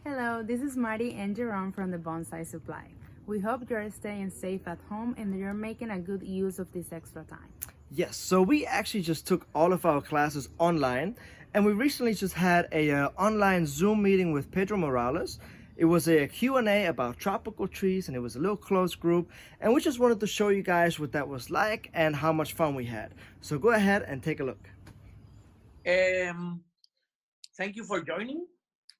Hello, this is Marty and Jerome from the Bonsai Supply. We hope you're staying safe at home and that you're making a good use of this extra time. Yes, so we actually just took all of our classes online, and we recently just had a online Zoom meeting with Pedro Morales. It was a Q&A about tropical trees, and it was a little close group, and we just wanted to show you guys what that was like and how much fun we had. So go ahead and take a look. Thank you for joining.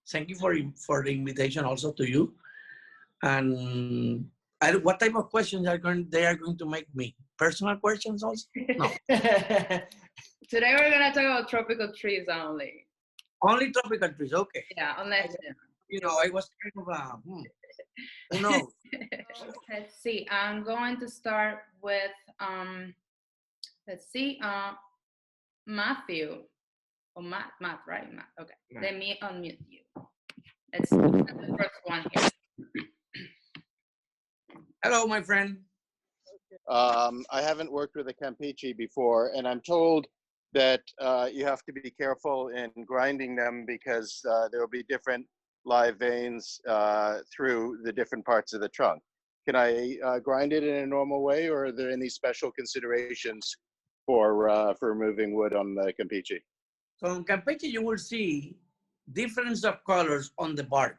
Thank you for the invitation also to you. And what type of questions they are going to make me? Personal questions also? No. Today we're gonna talk about tropical trees only. Only tropical trees, okay. Yeah, unless I was kind of who knows? let's see. I'm going to start with let's see, Matthew. Oh, Matt, right? Matt. Okay. Yeah. Let me unmute you. Let's see the first one here. Hello, my friend. I haven't worked with a Campeche before, and I'm told that you have to be careful in grinding them because there will be different live veins through the different parts of the trunk. Can I grind it in a normal way, or are there any special considerations for removing wood on the Campeche? So in Campeche, you will see difference of colors on the bark.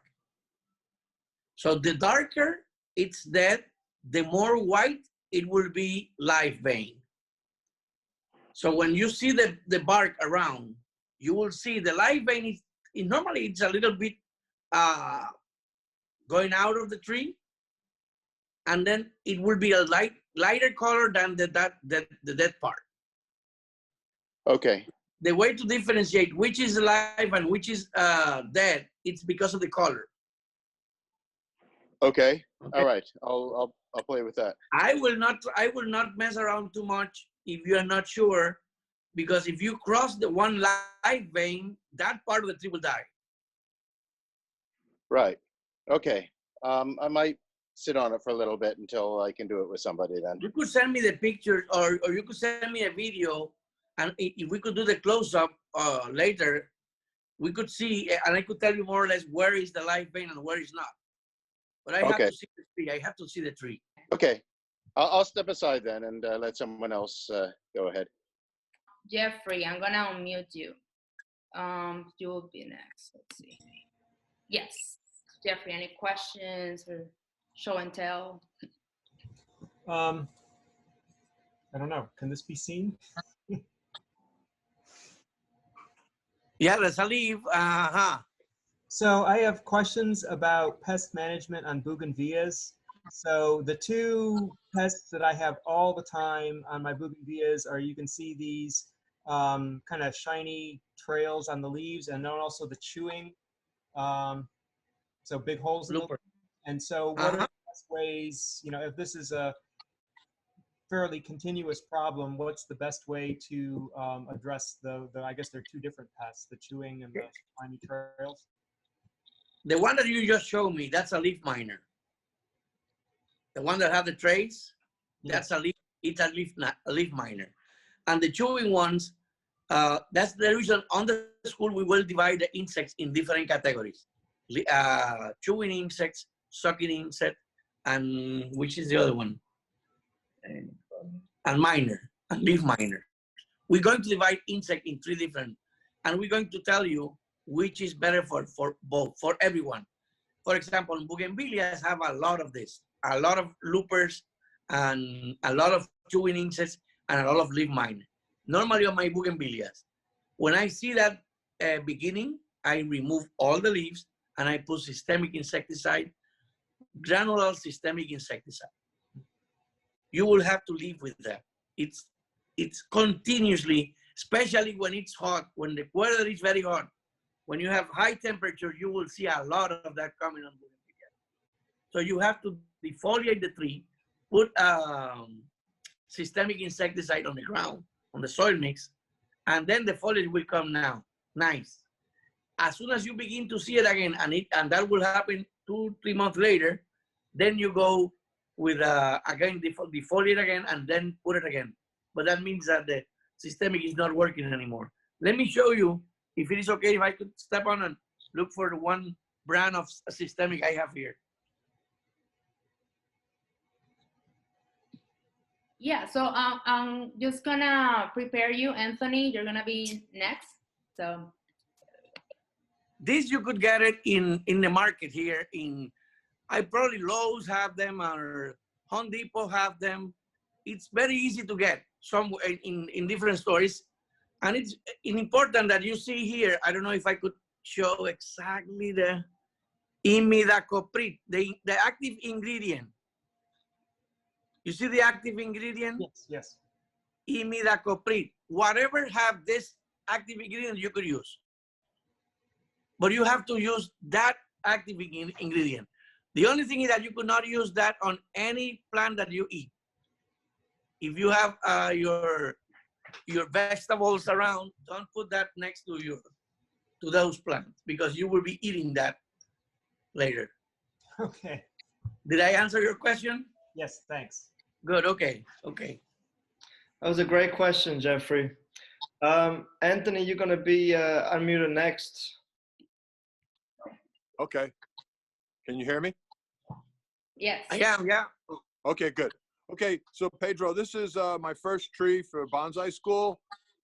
So the darker it's dead, the more white it will be live vein. So when you see the bark around, you will see the live vein normally it's a little bit going out of the tree, and then it will be a lighter color than the dead part. Okay. The way to differentiate which is alive and which is dead, it's because of the color. Okay. All right. I'll play with that. I will not mess around too much if you are not sure, because if you cross the one live vein, that part of the tree will die. Right. Okay. I might sit on it for a little bit until I can do it with somebody then. You could send me the picture, or you could send me a video, and if we could do the close-up later, we could see, and I could tell you more or less where is the live vein and where is not. But I have to see the tree. I have to see the tree. Okay. I'll step aside then and let someone else go ahead. Jeffrey, I'm gonna unmute you. You will be next. Let's see. Yes, Jeffrey. Any questions or show and tell? I don't know. Can this be seen? Yeah, let's leave. So I have questions about pest management on bougainvilleas. So the two pests that I have all the time on my bougainvilleas are, you can see these kind of shiny trails on the leaves, and then also the chewing. So big holes in the leaves. And so what are the best ways, if this is a fairly continuous problem, what's the best way to address the I guess they're two different pests, the chewing and the shiny trails? The one that you just showed me, that's a leaf miner. The one that have the trays, that's it's a leaf miner. And the chewing ones, that's the reason on the school we will divide the insects in different categories. Chewing insects, sucking insect, and which is the other one? And miner, and leaf miner. We're going to divide insect in three different, and we're going to tell you which is better for both, for everyone. For example, bougainvilleas have a lot of this, a lot of loopers, and a lot of chewing insects, and a lot of leaf miner. Normally on my bougainvilleas, when I see that beginning, I remove all the leaves and I put systemic insecticide, granular systemic insecticide. You will have to live with that. It's continuously, especially when it's hot, when the weather is very hot. When you have high temperature, you will see a lot of that coming on bougainvillea. So you have to defoliate the tree, put systemic insecticide on the ground, on the soil mix, and then the foliage will come now, nice. As soon as you begin to see it again, and that will happen 2-3 months later, then you go with again defoliate again and then put it again. But that means that the systemic is not working anymore. Let me show you, if it is okay, if I could step on and look for the one brand of systemic I have here. Yeah, so I'm just gonna prepare you, Anthony. You're gonna be next. So This you could get it in the market here. I probably Lowe's have them or Home Depot have them. It's very easy to get some in different stores, and it's important that you see here. I don't know if I could show exactly the imidacloprid, the active ingredient. You see the active ingredient? Yes, yes. Imidacloprid. Whatever have this active ingredient you could use. But you have to use that active ingredient. The only thing is that you could not use that on any plant that you eat. If you have your vegetables around, don't put that next to those plants because you will be eating that later. Okay. Did I answer your question? Yes, thanks. Good. Okay. Okay. That was a great question, Jeffrey. Anthony, you're gonna be unmuted next. Okay. Can you hear me? yes. I am. Yeah. Okay, good. Okay, so Pedro, this is my first tree for bonsai school.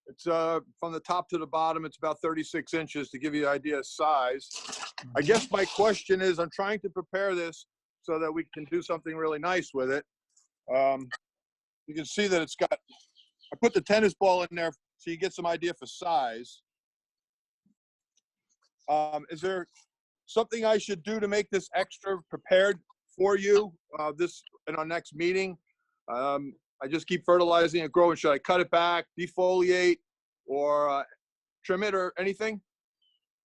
It's from the top to the bottom, it's about 36 inches to give you an idea of size. I guess my question is, I'm trying to prepare this so that we can do something really nice with it. You can see that it's got, I put the tennis ball in there so you get some idea for size. Is there something I should do to make this extra prepared for you in our next meeting? I just keep fertilizing and growing. Should I cut it back, defoliate, or trim it or anything?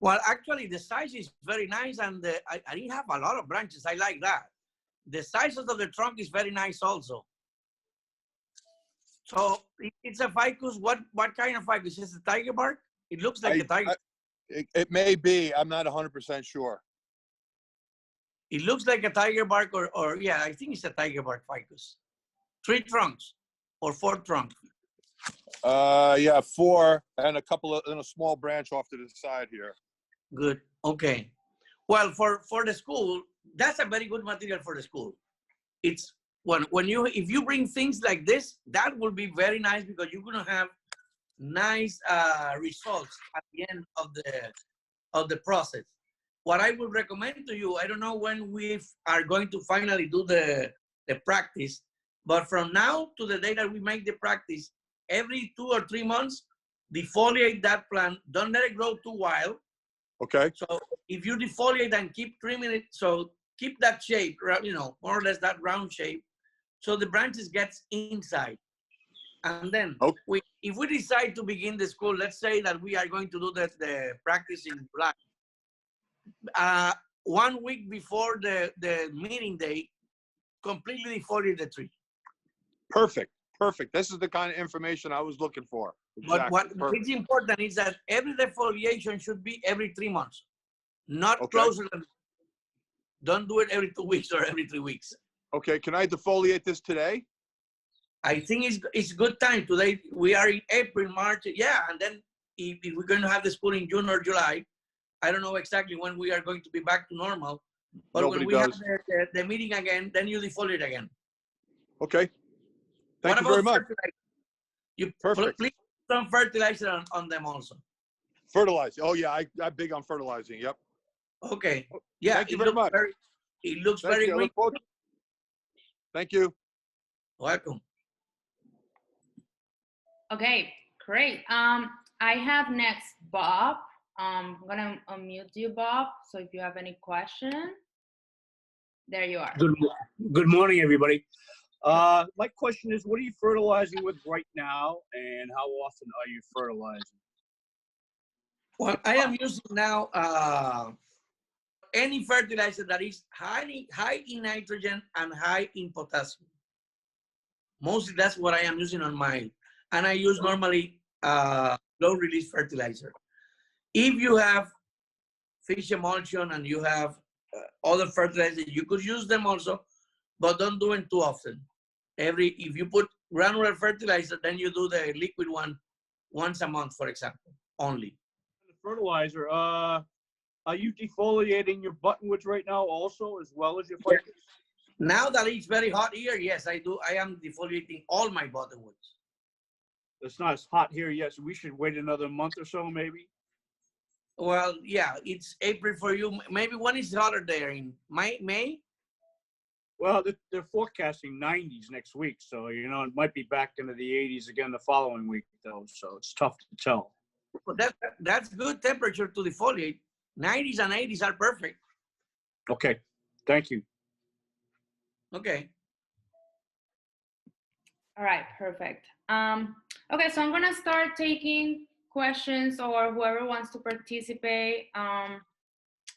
Well, actually, the size is very nice, and I didn't have a lot of branches. I like that. The size of the trunk is very nice also. So it's a ficus. What kind of ficus? Is it a tiger bark? It looks like a tiger. It may be. I'm not 100% sure. It looks like a tiger bark, or yeah, I think it's a tiger bark ficus. 3 trunks or 4 trunks. Yeah, 4 and a small branch off to the side here. Good. Okay. Well, for the school, that's a very good material for the school. It's if you bring things like this, that will be very nice because you're gonna have nice results at the end of the process. What I would recommend to you, I don't know when we are going to finally do the practice, but from now to the day that we make the practice, every 2 or 3 months, defoliate that plant. Don't let it grow too wild. Okay. So if you defoliate and keep trimming it, so keep that shape, more or less that round shape, so the branches gets inside. And then if we decide to begin the school, let's say that we are going to do the practice in July. 1 week before the meeting day, completely defoliate the tree. Perfect. Perfect. This is the kind of information I was looking for. Exactly. But what is important is that every defoliation should be every 3 months, not closer than. Don't do it every 2 weeks or every 3 weeks. Okay. Can I defoliate this today? I think it's good time. Today we are in April, March. Yeah, and then if we're going to have the school in June or July, I don't know exactly when we are going to be back to normal. But when we have the meeting again, then you defoliate again. Okay. Thank you very much. Perfect. Please put some fertilizer on them also. Fertilize. Oh yeah, I'm big on fertilizing. Yep. Okay. Yeah. Thank you very much. It looks very green. Thank you. Welcome. Okay, great. I have next Bob. I'm gonna unmute you, Bob. So if you have any question, there you are. Good morning, everybody. My question is, what are you fertilizing with right now, and how often are you fertilizing? Well, I am using now any fertilizer that is high in nitrogen and high in potassium. Mostly that's what I am using on mine. And I use normally low release fertilizer. If you have fish emulsion and you have other fertilizers, you could use them also, but don't do it too often. If you put granular fertilizer, then you do the liquid one once a month, for example, only. The fertilizer, Are you defoliating your buttonwoods right now also, as well as your Yeah. ficus? Now that it's very hot here, yes, I do. I am defoliating all my buttonwoods. It's not as hot here yet, so we should wait another month or so, maybe. Well, yeah, it's April for you. Maybe when is hotter there in May? Well, they're forecasting 90s next week, so you know it might be back into the 80s again the following week, though. So it's tough to tell. But that's good temperature to defoliate. 90s and 80s are perfect. Okay, thank you. Okay. All right, perfect. Okay, so I'm gonna start taking questions or whoever wants to participate.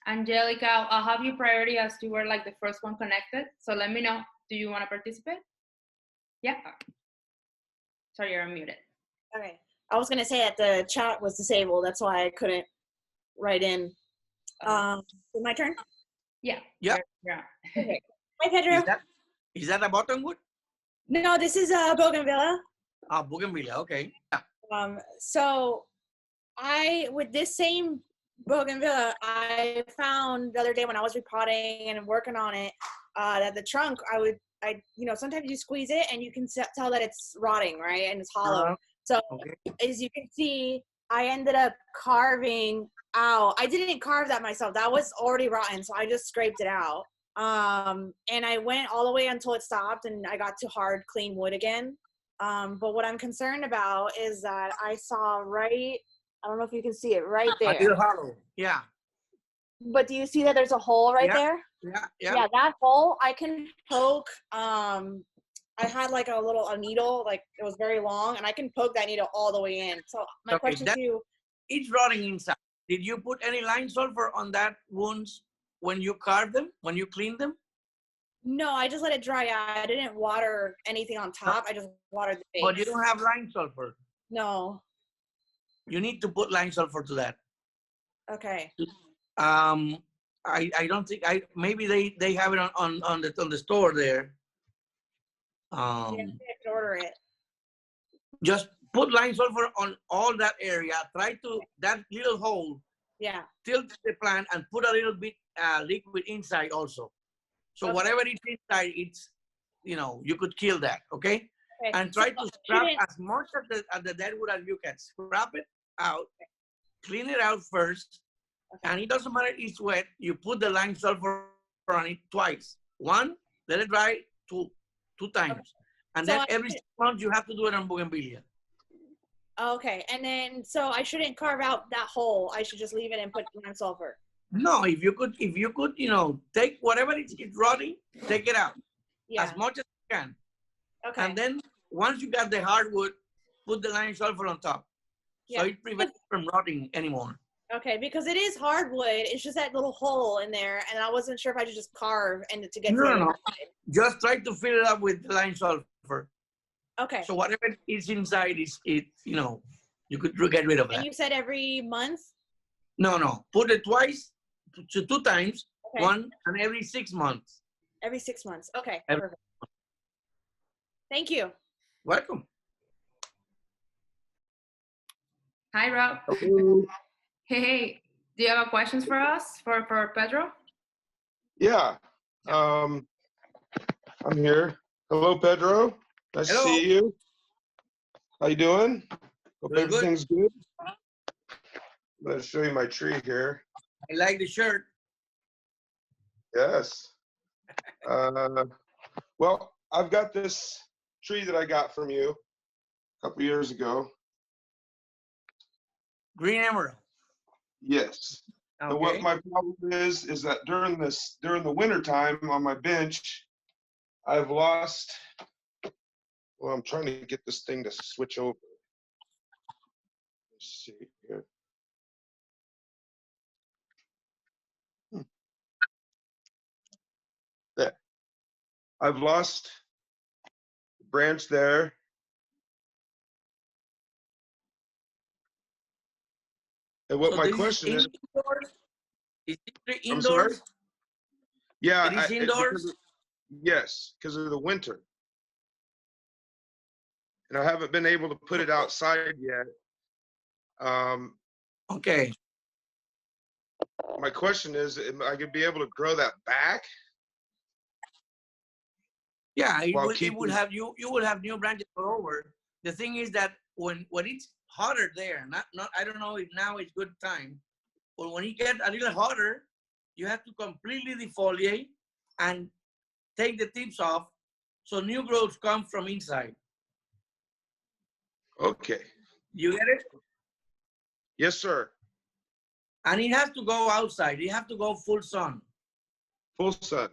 Angelica, I'll have you priority as you were like the first one connected. So let me know. Do you want to participate? Yeah. Sorry, you're unmuted. Okay. I was going to say that the chat was disabled. That's why I couldn't write in. My turn? Yeah. Yeah. Yeah. Okay. Hi, Pedro. Is that a buttonwood? No, this is a bougainvillea. Ah, bougainvillea. Okay. So with this same bougainvillea, I found the other day when I was repotting and working on it, that the trunk, sometimes you squeeze it and you can tell that it's rotting, right? And it's hollow. So as you can see, I ended up carving out. I didn't carve that myself. That was already rotten. So I just scraped it out. And I went all the way until it stopped and I got to hard, clean wood again. But what I'm concerned about is that I saw I don't know if you can see it right there. A little hollow. Yeah. But do you see that there's a hole right there? Yeah. Yeah, that hole I can poke. I had like a needle, like it was very long, and I can poke that needle all the way in. So my question to you, it's rotting inside. Did you put any lime sulfur on that wounds when you carved them, when you cleaned them? no, I just let it dry out. I didn't water anything on top. I just watered the base. But you don't have lime sulfur. No. You need to put lime sulfur to that. Okay. I don't think maybe they have it on the store there. Yeah, I could order it. Just put lime sulfur on all that area. Try to that little hole. Yeah. Tilt the plant and put a little bit liquid inside also. So whatever is inside, it's you could kill that. Okay. And try to scrap as much of the dead wood as you can. Scrap it out. Clean it out first. And it doesn't matter if it's wet. You put the lime sulfur on it twice. One, let it dry. Two times. And then every 6 months you have to do it on bougainvillea. Okay, and then so I shouldn't carve out that hole. I should just leave it and put lime sulfur. No, if you could, take whatever it's rotting, take it out as much as you can. Okay. And then once you got the hardwood, put the lime sulfur on top, so it prevents it from rotting anymore. Okay, because it is hardwood. It's just that little hole in there, and I wasn't sure if I should just carve and to get No. Just try to fill it up with lime sulfur. Okay. So whatever is inside you could get rid of that. And you said every month? No. Put it twice to 2 times. Okay. One and every 6 months. Every 6 months. Okay. Perfect. Thank you. Welcome. Hi, Rob. Hey, do you have questions for us, for Pedro? Yeah, I'm here. Hello, Pedro. Nice to see you. How you doing? Hope everything's good. I'm going to show you my tree here. I like the shirt. Yes. Well, I've got this tree that I got from you a couple years ago. Green emerald. Yes. Okay. And what my problem is that during the winter time on my bench, I've lost. Well, I'm trying to get this thing to switch over. Let's see here. There. I've lost the branch there. And what my question is. Is it indoors? I'm sorry? Yeah. It is indoors? Yes, because of the winter. And I haven't been able to put it outside yet. Okay. My question is, am I gonna be able to grow that back? Yeah, it While will, it will keeping, have you will have new branches all over. The thing is that when it's hotter there, not I don't know if now is good time, but when it gets a little hotter, you have to completely defoliate and take the tips off so new growths come from inside. okay. You get it? Yes, sir. And it has to go outside. It has to go full sun. Full sun.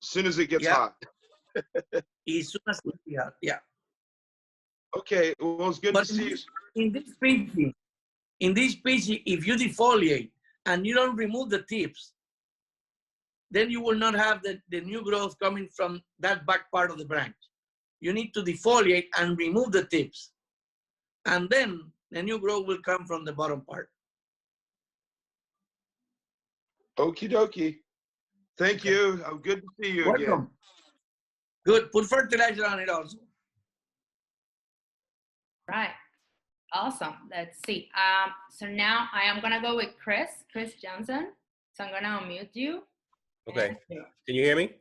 As soon as it gets Yeah. hot. As soon as it gets hot, yeah. Okay, well, it's good But to see you. in this species, if you defoliate and you don't remove the tips, then you will not have the new growth coming from that back part of the branch. You need to defoliate and remove the tips. And then the new growth will come from the bottom part. Okie dokie. Thank you. I'm good to see you again. Welcome. Good. Put fertilizer on it also. Right. Awesome. Let's see. So now I am gonna go with Chris Johnson. So I'm gonna unmute you. Okay. Can you hear me?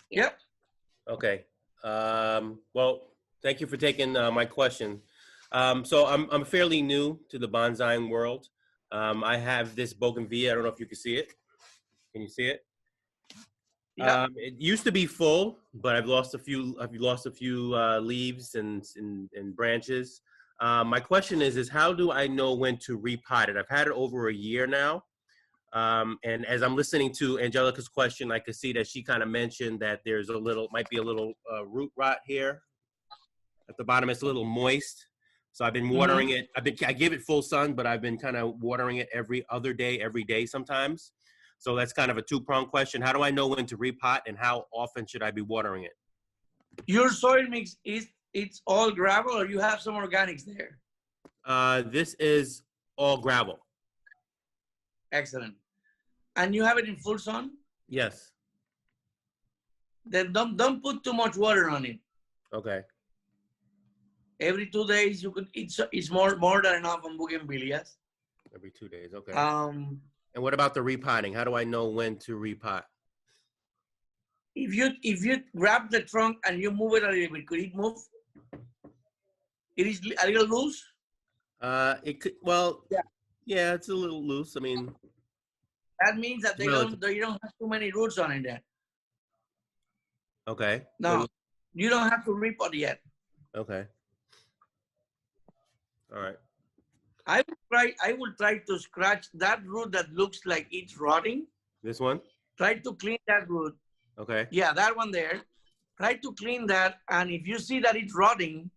Yep. Okay. Well, thank you for taking my question. So I'm fairly new to the bonsai world. I have this bougainvillea. I don't know if you can see it. Can you see it? Yeah. It used to be full, but I've lost a few. Leaves and branches. My question is how do I know when to repot it? I've had it over a year now. And as I'm listening to Angelica's question, I could see that she kind of mentioned that there's might be a little root rot here at the bottom. It's a little moist. So I've been watering it. I give it full sun, but I've been kind of watering it every day sometimes. So that's kind of a two-pronged question. How do I know when to repot, and how often should I be watering it? Your soil mix it's all gravel, or you have some organics there? This is all gravel. Excellent. And you have it in full sun? Yes. Then don't put too much water on it. Okay. Every 2 days you could. It's more than enough on bougainvilleas. Every 2 days. Okay. And what about the repotting? How do I know when to repot? If you grab the trunk and you move it a little bit, could it move? It is a little loose. It could. Well, yeah, it's a little loose. I mean, that means that they don't have too many roots on it there. Okay. No, you don't have to repot yet. Okay. All right. I will try to scratch that root that looks like it's rotting. This one? Try to clean that root. Okay. Yeah, that one there. Try to clean that, and if you see that it's rotting,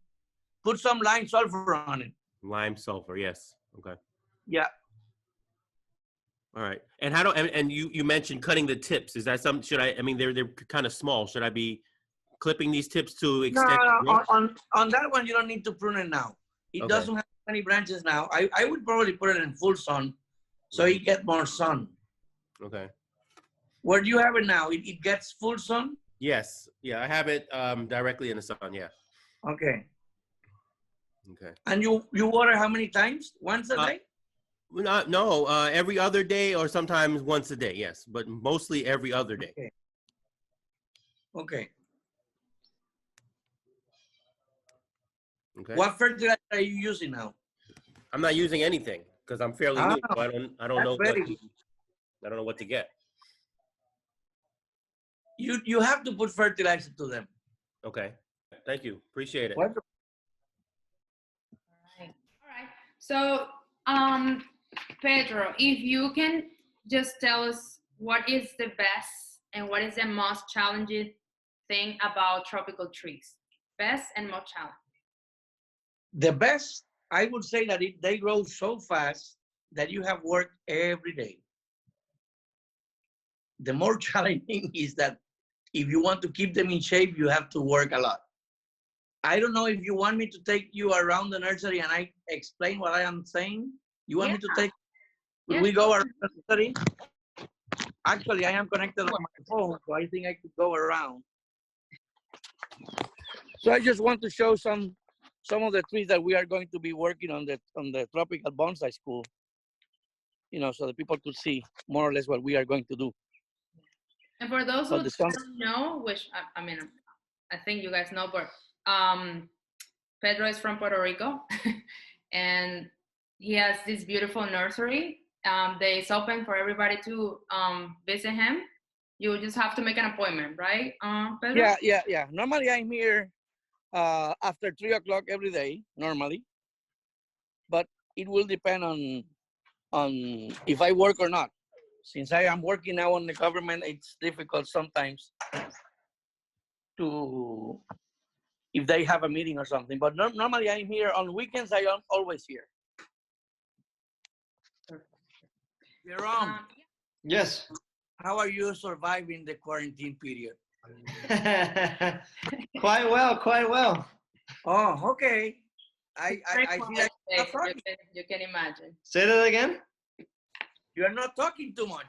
put some lime sulfur on it. Lime sulfur, yes. Okay. Yeah. All right. And and you mentioned cutting the tips. Is that something? I mean, they're kind of small. Should I be clipping these tips to extend? No, on that one you don't need to prune it now. It doesn't have many branches now. I would probably put it in full sun, so it gets more sun. Okay. Where do you have it now? It gets full sun? Yes. Yeah, I have it directly in the sun. Yeah. Okay. Okay. And you water how many times? Once a day? No, every other day or sometimes once a day. Yes, but mostly every other day. Okay. Okay. Okay. What fertilizer are you using now? I'm not using anything because I'm fairly new. So I don't know what to get. You have to put fertilizer to them. Okay. Thank you. Appreciate it. What? All right. So, Pedro, if you can just tell us what is the best and what is the most challenging thing about tropical trees? Best and most challenging. The best, I would say that they grow so fast that you have work every day. The more challenging is that if you want to keep them in shape, you have to work a lot. I don't know if you want me to take you around the nursery and I explain what I am saying. You want me to take, we go around the nursery? Actually, I am connected on my phone, so I think I could go around. So I just want to show some of the trees that we are going to be working on the tropical bonsai school. so the people could see more or less what we are going to do. And for those But who the sun, don't know, which I mean, I think you guys know, but Pedro is from Puerto Rico, and he has this beautiful nursery that is open for everybody to visit him. You just have to make an appointment, right, Pedro? yeah. Normally I'm here after 3 o'clock every day, normally, but it will depend on if I work or not. Since I am working now on the government, it's difficult sometimes to, if they have a meeting or something. But normally I'm here on weekends. I am always here. Jerome, Yes. how are you surviving the quarantine period? Quite well. Oh, okay. I see that you're not talking. You can imagine. Say that again. You are not talking too much.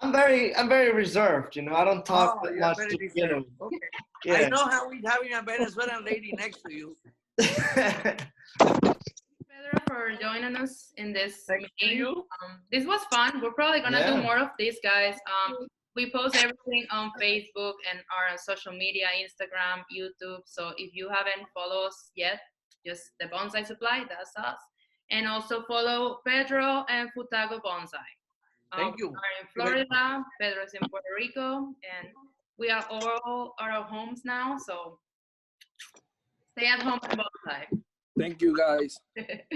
I'm very reserved, I don't talk that you're much very to begin reserved. with. Okay. Yeah. I know how it's having a Venezuelan lady next to you. Pedro, for joining us in this Thank meeting. you. This was fun. We're probably gonna do Yeah. more of this, guys. We post everything on Facebook and our social media, Instagram, YouTube. So if you haven't followed us yet, just the Bonsai Supply, that's us. And also follow Pedro and Futago Bonsai. Thank you. We are in Florida, Pedro's in Puerto Rico, and we are all at our homes now. So stay at home and bonsai. Thank you, guys.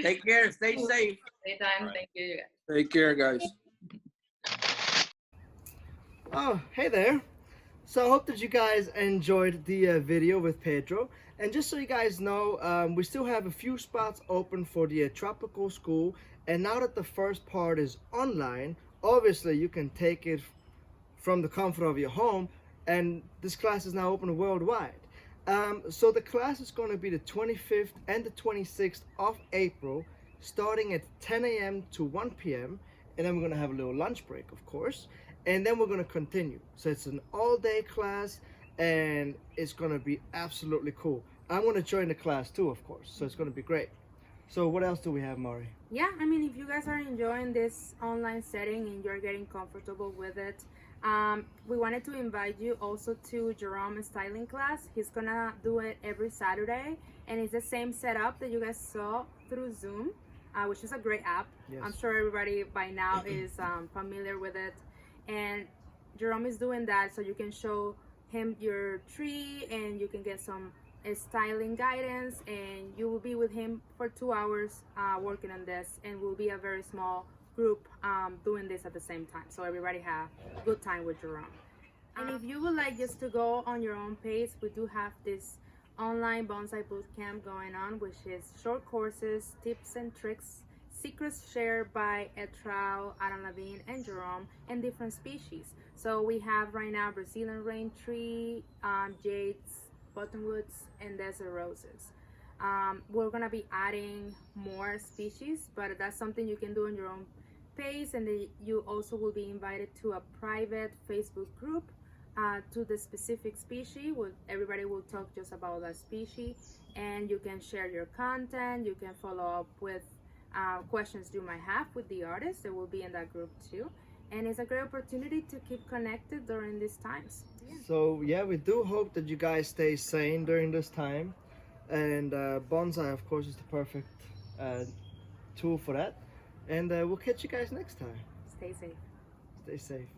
Take care. Stay safe. Stay time. Thank you, guys. Take care, guys. Oh, hey there. So I hope that you guys enjoyed the video with Pedro. And just so you guys know, we still have a few spots open for the tropical school. And now that the first part is online, obviously you can take it from the comfort of your home. And this class is now open worldwide. So the class is going to be the 25th and the 26th of April, starting at 10 a.m. to 1 p.m. And then we're going to have a little lunch break, of course. And then we're going to continue. So it's an all-day class, and it's going to be absolutely cool. I'm going to join the class too, of course. So it's going to be great. So what else do we have, Mari? Yeah, I mean, if you guys are enjoying this online setting and you're getting comfortable with it, we wanted to invite you also to Jerome's styling class. He's gonna do it every Saturday, and it's the same setup that you guys saw through Zoom, which is a great app. Yes. I'm sure everybody by now is familiar with it. And Jerome is doing that so you can show him your tree and you can get some styling guidance, and you will be with him for 2 hours working on this, and we'll be a very small group doing this at the same time, so everybody have a good time with Jerome. And if you would like just to go on your own pace, we do have this online bonsai boot camp going on, which is short courses, tips and tricks, secrets shared by Etrao, Adam Levine, and Jerome, and different species. So we have right now Brazilian rain tree, jades, buttonwoods, and desert roses. We're gonna be adding more species, but that's something you can do on your own pace, and you also will be invited to a private Facebook group to the specific species. Everybody will talk just about that species, and you can share your content. You can follow up with questions you might have with the artists that will be in that group too. And it's a great opportunity to keep connected during these times. So yeah, we do hope that you guys stay sane during this time, and bonsai, of course, is the perfect tool for that. And we'll catch you guys next time. Stay safe. Stay safe.